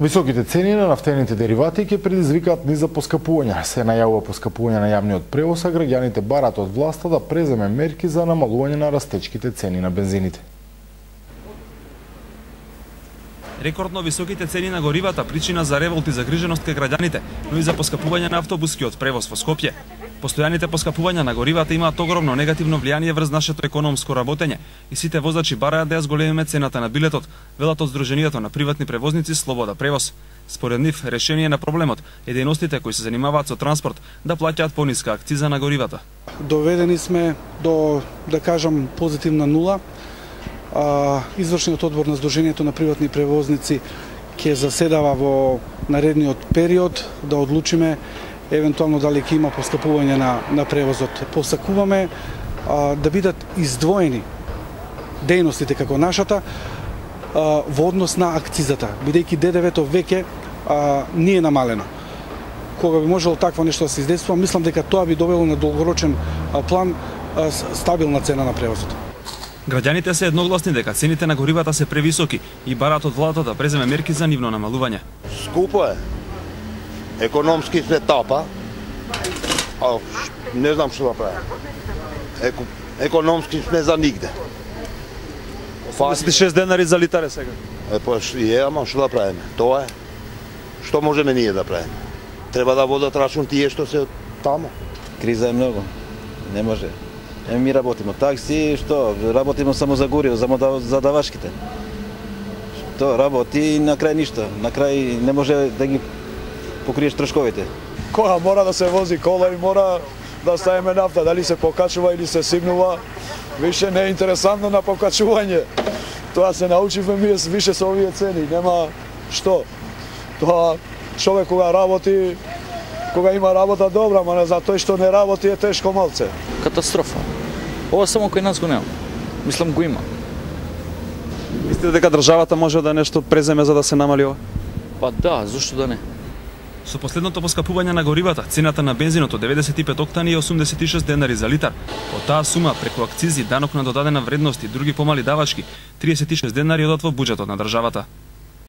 Високите цени на нафтените деривати ќе предизвикаат низ за поскапување. Се најавува поскапување на јавниот превоз, а граѓаните бараат од власта да преземе мерки за намалување на растечките цени на бензините. Рекордно високите цени на горивата причина за револт и загриженост кај граѓаните, но и за поскапување на автобускиот превоз во Скопје. Постојаните поскапувања на горивата имаат огромно негативно влијание врз нашето економско работење и сите возачи бараат да ја зголемиме цената на билетот, велат од Сдруженијето на приватни превозници Слобода превоз. Според нив, решение на проблемот е дејностите кои се занимаваат со транспорт да плаќаат пониска акциза на горивата. Доведени сме до, да кажам, позитивна нула. Извршниот одбор на Сдруженијето на приватни превозници ќе заседава во наредниот период да одлучиме евентуално дали ќе има поскапување на превозот. Посакуваме да бидат издвоени дејностите како нашата во однос на акцизата, бидејќи ДДВ-то веќе не е намалено. Кога би можело такво нешто да се издействува, мислам дека тоа би довело на долгорочен план стабилна цена на превозот. Граѓаните се едногласни дека цените на горивата се превисоки и бараат од владата да преземе мерки за нивно намалување. Скупо е. Економски се тапа, а не знам што да правим. Економски сме за нигде. 86 денари за литар е сега. Ама што да правиме? Тоа е. Што можеме ние да правиме? Треба да водат рачун тие што се тамо. Криза е многу. Не може. Ми работиме такси, што? Работиме само за гориво, за давачките. Што работи и на крај ништо. На крај не може да ги покриеш трошковите. Кога мора да се вози кола и мора да ставиме нафта, дали се покачува или се симнува, више не е интересантно на покачување. Тоа се научивме ми више со овие цени, нема што. Тоа човек кога работи, кога има работа добра, ама за тој што не работи е тешко малце. Катастрофа. Ова само кој нас го нема. Мислам го има. Мислите дека државата може да нешто преземе за да се намали ова? Па да, зошто да не? Со последното поскапување на горивата, цената на бензинот од 95 октани е 86 денари за литар. Од таа сума, преку акцизи, данок на додадена вредност и други помали давачки, 36 денари одат во буџетот на државата.